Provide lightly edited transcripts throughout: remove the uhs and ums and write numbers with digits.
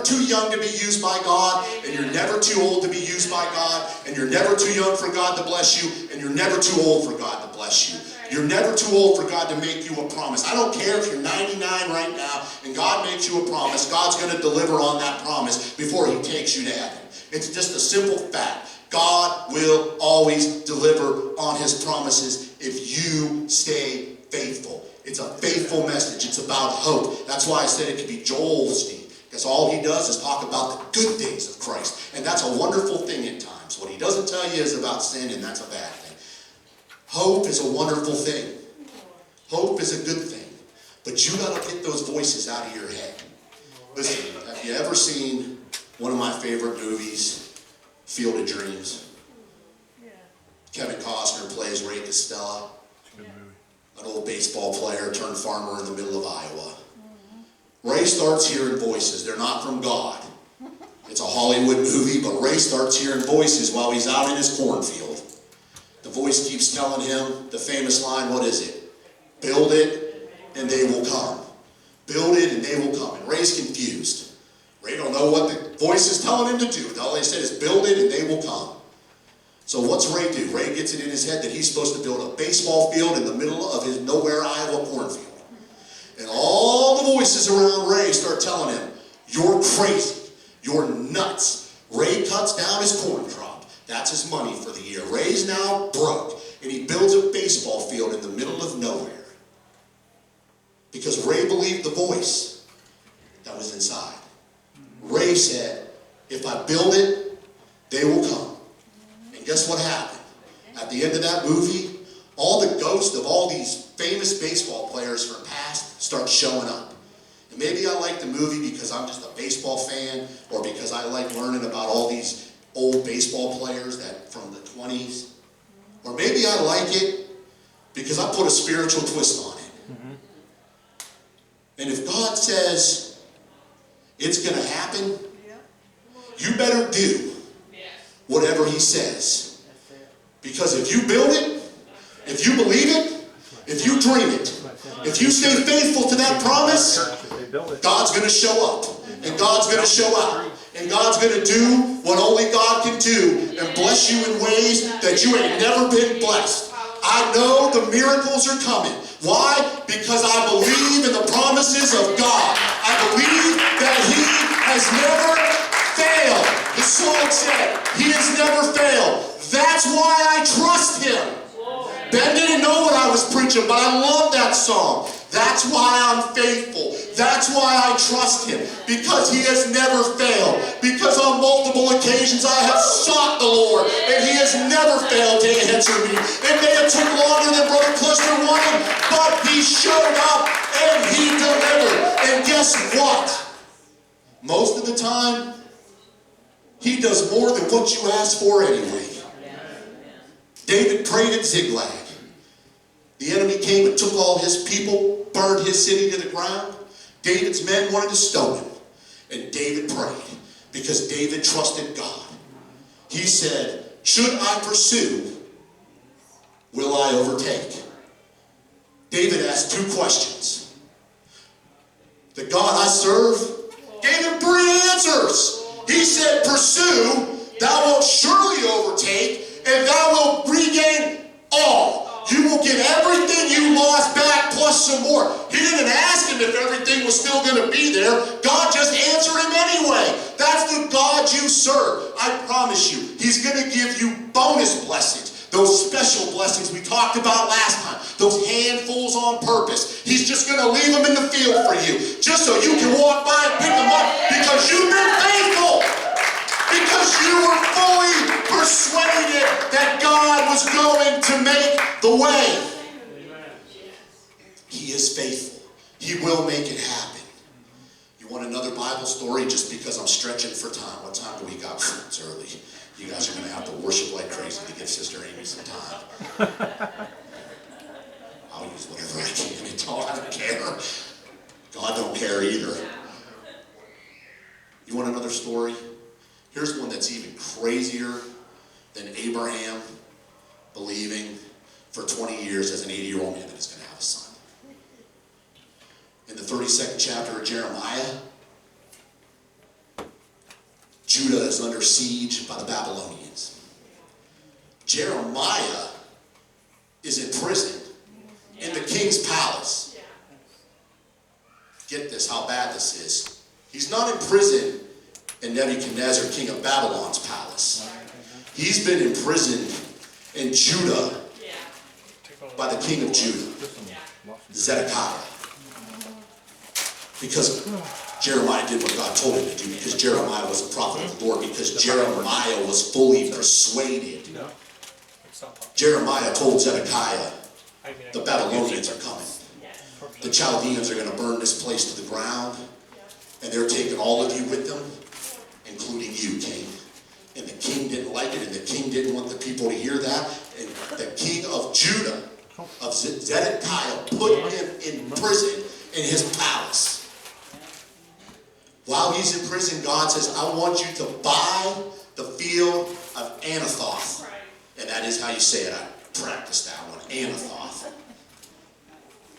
too young to be used by God, and you're never too old to be used by God, and you're never too young for God to bless you, and you're never too old for God to bless you. You're never too old for God to make you a promise. I don't care if you're 99 right now and God makes you a promise. God's going to deliver on that promise before he takes you to heaven. It's just a simple fact. God will always deliver on his promises if you stay faithful. It's a faithful message. It's about hope. That's why I said it could be Joel Osteen, because all he does is talk about the good things of Christ. And that's a wonderful thing at times. What he doesn't tell you is about sin, and that's a bad thing. Hope is a wonderful thing. Hope is a good thing. But you got to get those voices out of your head. Listen, have you ever seen one of my favorite movies, Field of Dreams? Yeah. Kevin Costner plays Ray Costello, an old baseball player turned farmer in the middle of Iowa. Ray starts hearing voices. They're not from God. It's a Hollywood movie, but Ray starts hearing voices while he's out in his cornfield. The voice keeps telling him the famous line, what is it? Build it and they will come. Build it and they will come. And Ray's confused. Ray don't know what the voice is telling him to do. All they said is build it and they will come. So what's Ray do? Ray gets it in his head that he's supposed to build a baseball field in the middle of his nowhere Iowa cornfield. And all the voices around Ray start telling him, you're crazy. You're nuts. Ray cuts down his corn crop. That's his money for the year. Ray's now broke, and he builds a baseball field in the middle of nowhere. Because Ray believed the voice that was inside. Ray said, if I build it, they will come. And guess what happened? At the end of that movie, all the ghosts of all these famous baseball players from past start showing up. And maybe I like the movie because I'm just a baseball fan, or because I like learning about all these old baseball players that from the 20s. Or maybe I like it because I put a spiritual twist on it. Mm-hmm. And if God says it's going to happen, you better do whatever he says. Because if you build it, if you believe it, if you dream it, if you stay faithful to that promise, God's going to show up. And God's going to show out. And God's going to do what only God can do and bless you in ways that you ain't never been blessed. I know the miracles are coming. Why? Because I believe in the promises of God. I believe that he has never failed. The song said, he has never failed. That's why I trust him. Ben didn't know what I was preaching, but I love that song. That's why I'm faithful. That's why I trust him. Because he has never failed. Because on multiple occasions I have sought the Lord, and he has never failed to answer me. It may have took longer than Brother Clester wanted, but he showed up and he delivered. And guess what? Most of the time, he does more than what you ask for anyway. David prayed at Ziklag. The enemy came and took all his people, burned his city to the ground. David's men wanted to stone him. And David prayed because David trusted God. He said, should I pursue, will I overtake? David asked two questions. The God I serve gave him three answers. He said, pursue, thou wilt surely overtake, and thou wilt regain all. You will get everything you lost back plus some more. He didn't ask him if everything was still going to be there. God just answered him anyway. That's the God you serve. I promise you, he's going to give you bonus blessings. Those special blessings we talked about last time. Those handfuls on purpose. He's just going to leave them in the field for you. Just so you can walk by and pick them up because you've been faithful. Because you were fully persuaded that God was going to make the way. He is faithful. He will make it happen. You want another Bible story? Just because I'm stretching for time. What time do we got? It's early. You guys are going to have to worship like crazy to give Sister Amy some time. I'll use whatever I can. I don't care. God don't care either. You want another story? Here's one that's even crazier than Abraham believing for 20 years as an 80-year-old man that he's going to have a son. In the 32nd chapter of Jeremiah, is under siege by the Babylonians. Jeremiah is in prison in the king's palace. Get this, how bad this is. He's not in prison in Nebuchadnezzar, king of Babylon's palace. He's been imprisoned in Judah by the king of Judah, Zedekiah. Because Jeremiah did what God told him to do, because Jeremiah was a prophet of the Lord, because Jeremiah was fully persuaded. Jeremiah told Zedekiah, the Babylonians are coming. The Chaldeans are going to burn this place to the ground, and they're taking all of you with them, including you, king. And the king didn't like it, and the king didn't want the people to hear that. And the king of Judah, of Zedekiah, put him in prison in his palace. While he's in prison, God says, I want you to buy the field of Anathoth. And that is how you say it. I practiced that one, Anathoth.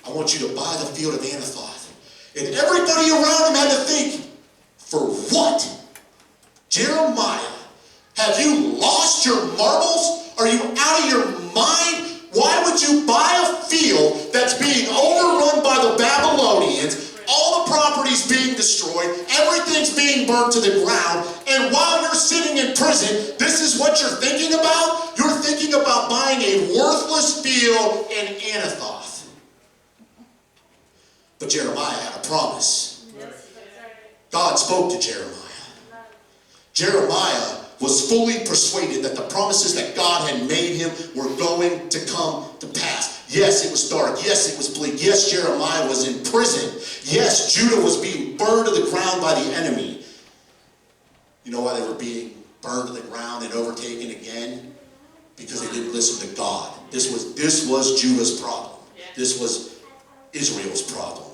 I want you to buy the field of Anathoth. And everybody around him had to think, for what? Jeremiah, have you lost your marbles? Are you out of your mind? Why would you buy a field that's being overrun by the Babylonians? All the property's being destroyed. Everything's being burnt to the ground. And while you're sitting in prison, this is what you're thinking about? You're thinking about buying a worthless field in Anathoth. But Jeremiah had a promise. God spoke to Jeremiah. Jeremiah was fully persuaded that the promises that God had made him were going to come to pass. Yes, it was dark. Yes, it was bleak. Yes, Jeremiah was in prison. Yes, Judah was being burned to the ground by the enemy. You know why they were being burned to the ground and overtaken again? Because they didn't listen to God. This was Judah's problem. This was Israel's problem.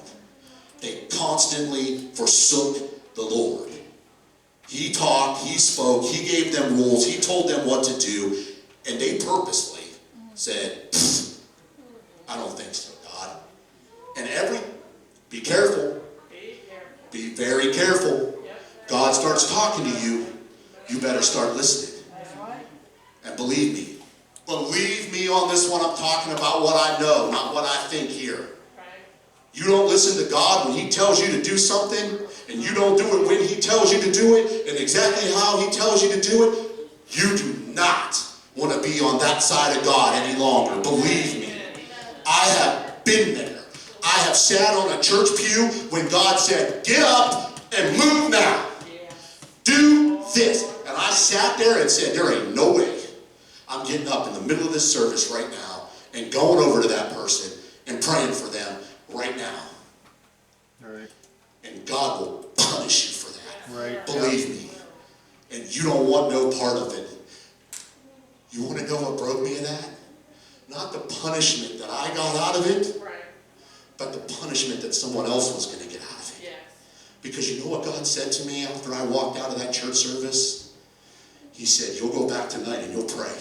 They constantly forsook the Lord. He talked, he spoke, he gave them rules, he told them what to do, and they purposely said, I don't think so, God. And be careful. Be very careful. God starts talking to you, you better start listening. And believe me. Believe me on this one, I'm talking about what I know, not what I think here. You don't listen to God when he tells you to do something, and you don't do it when he tells you to do it, and exactly how he tells you to do it, you do not want to be on that side of God any longer. Believe me. I have been there. I have sat on a church pew when God said, get up and move now. Do this. And I sat there and said, there ain't no way I'm getting up in the middle of this service right now and going over to that person and praying for them right now. Right. And God will punish you for that. Right. Believe me. And you don't want no part of it. You want to know what broke me of that? Not the punishment that I got out of it, but the punishment that someone else was going to get out of it. Because you know what God said to me after I walked out of that church service? He said, you'll go back tonight and you'll pray.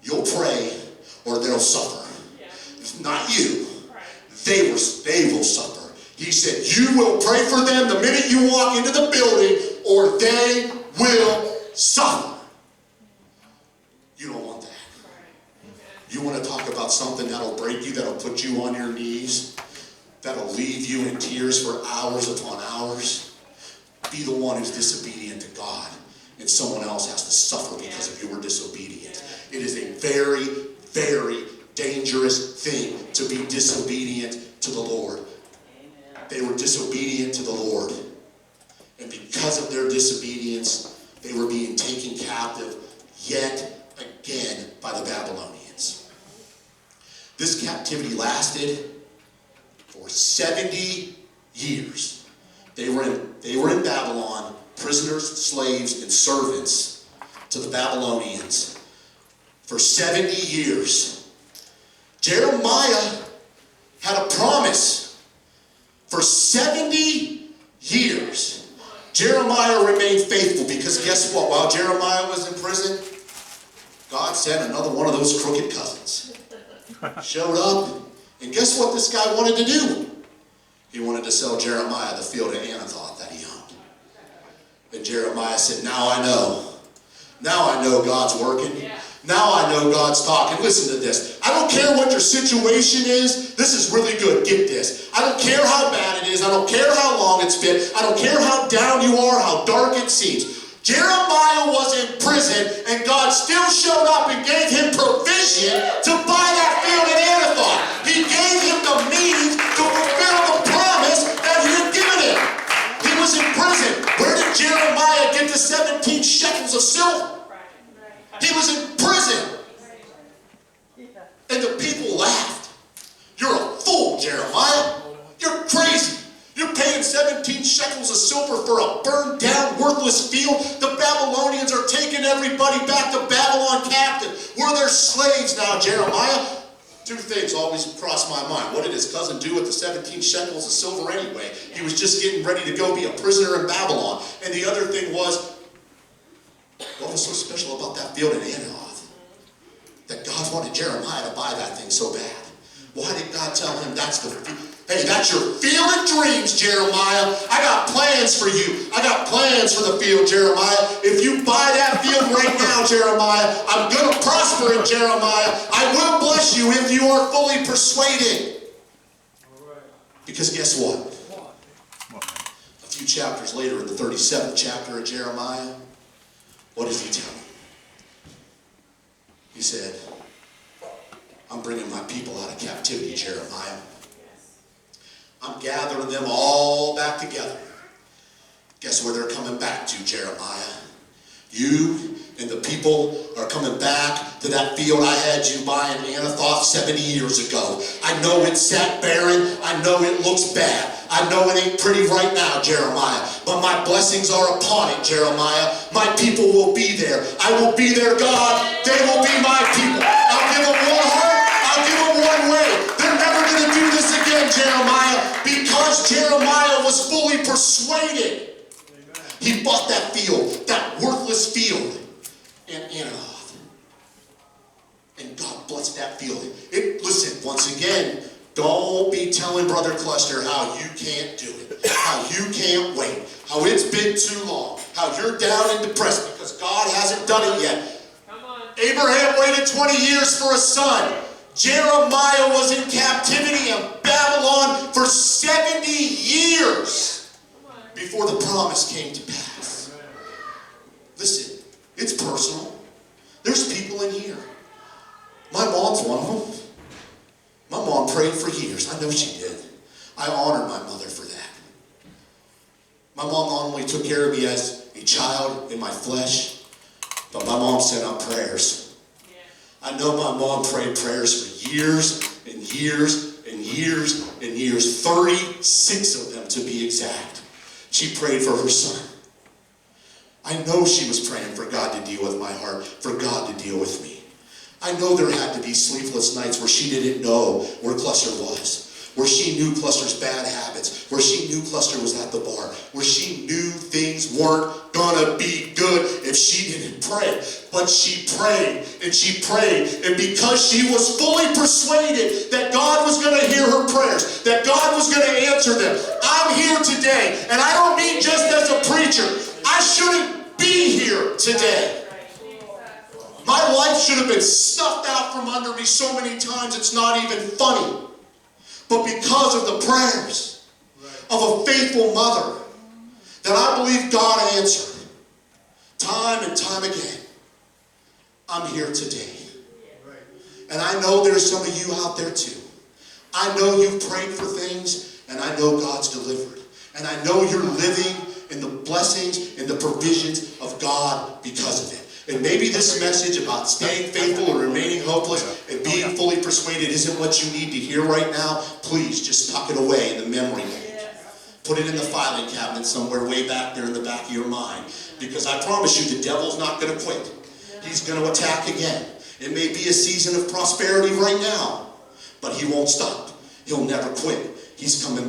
You'll pray or they'll suffer. Not you. They will suffer. He said, you will pray for them the minute you walk into the building or they will suffer. You don't want that. You want to talk about something that'll break you, that'll put you on your knees, that'll leave you in tears for hours upon hours? Be the one who's disobedient to God, and someone else has to suffer because of your disobedience. It is a very, very dangerous thing to be disobedient to the Lord. They were disobedient to the Lord, and because of their disobedience, they were being taken captive yet again by the Babylonians. This captivity lasted for 70 years. They were in Babylon, prisoners, slaves, and servants to the Babylonians for 70 years. Jeremiah had a promise for 70 years. Jeremiah remained faithful because guess what? While Jeremiah was in prison, God sent another one of those crooked cousins. Showed up, and guess what this guy wanted to do? He wanted to sell Jeremiah the field of Anathoth that he owned. And Jeremiah said, now I know. Now I know God's working. Now I know God's talking. Listen to this. I don't care what your situation is. This is really good. Get this. I don't care how bad it is. I don't care how long it's been. I don't care how down you are, how dark it seems. Jeremiah was in prison, and God still showed up and gave him provision to buy that field in Anathoth. He gave him the means to fulfill the promise that he had given him. He was in prison. Where did Jeremiah get the 17 shekels of silver? He was in prison. And the people laughed. You're a fool, Jeremiah. You're crazy. You're paying 17 shekels of silver for a burned down, worthless field. The Babylonians are taking everybody back to Babylon captive. We're their slaves now, Jeremiah. Two things always cross my mind. What did his cousin do with the 17 shekels of silver anyway? He was just getting ready to go be a prisoner in Babylon. And the other thing was, what was so special about that field in Anathoth? That God wanted Jeremiah to buy that thing so bad. Why did God tell him that's your field of dreams, Jeremiah? I got plans for you. I got plans for the field, Jeremiah. If you buy that field right now, Jeremiah, I'm going to prosper in Jeremiah. I will bless you if you are fully persuaded. Because guess what? A few chapters later in the 37th chapter of Jeremiah, what does he tell him? He said, I'm bringing my people out of captivity, Jeremiah. I'm gathering them all back together. Guess where they're coming back to, Jeremiah? You and the people are coming back to that field I had you buy in Anathoth 70 years ago. I know it sat barren. I know it looks bad. I know it ain't pretty right now, Jeremiah. But my blessings are upon it, Jeremiah. My people will be there. I will be their God. They will be my people. I'll give them one heart. I'll give them one way. They're never going to do this again, Jeremiah. Because Jeremiah was fully persuaded. He bought that field, that worthless field in Anathoth. And God blessed that field. Listen, once again, don't be telling Brother Clester how you can't do it, how you can't wait, how it's been too long, how you're down and depressed because God hasn't done it yet. Come on. Abraham waited 20 years for a son. Jeremiah was in captivity in Babylon for 70 years before the promise came to pass. Listen, it's personal. There's people in here. My mom's one of them. My mom prayed for years. I know she did. I honor my mother for that. My mom not only took care of me as a child in my flesh, but my mom sent out prayers. I know my mom prayed prayers for years and years and years and years. 36 of them to be exact. She prayed for her son. I know she was praying for God to deal with my heart, for God to deal with me. I know there had to be sleepless nights where she didn't know where Clester was, where she knew Clester's bad habits, where she knew Clester was at the bar, where she knew things weren't gonna be good if she didn't pray. But she prayed, and she prayed, and because she was fully persuaded that God was gonna hear her prayers, that God was gonna answer them, I'm here today, and I don't mean just as a preacher. I shouldn't be here today. My life should have been stuffed out from under me so many times it's not even funny. But because of the prayers of a faithful mother that I believe God answered time and time again, I'm here today. And I know there's some of you out there too. I know you've prayed for things and I know God's delivered. And I know you're living in the blessings and the provisions of God because of it. And maybe this message about staying faithful and remaining hopeless and being fully persuaded isn't what you need to hear right now. Please just tuck it away in the memory bank. Put it in the filing cabinet somewhere way back there in the back of your mind. Because I promise you the devil's not going to quit. He's going to attack again. It may be a season of prosperity right now, but he won't stop. He'll never quit. He's coming back.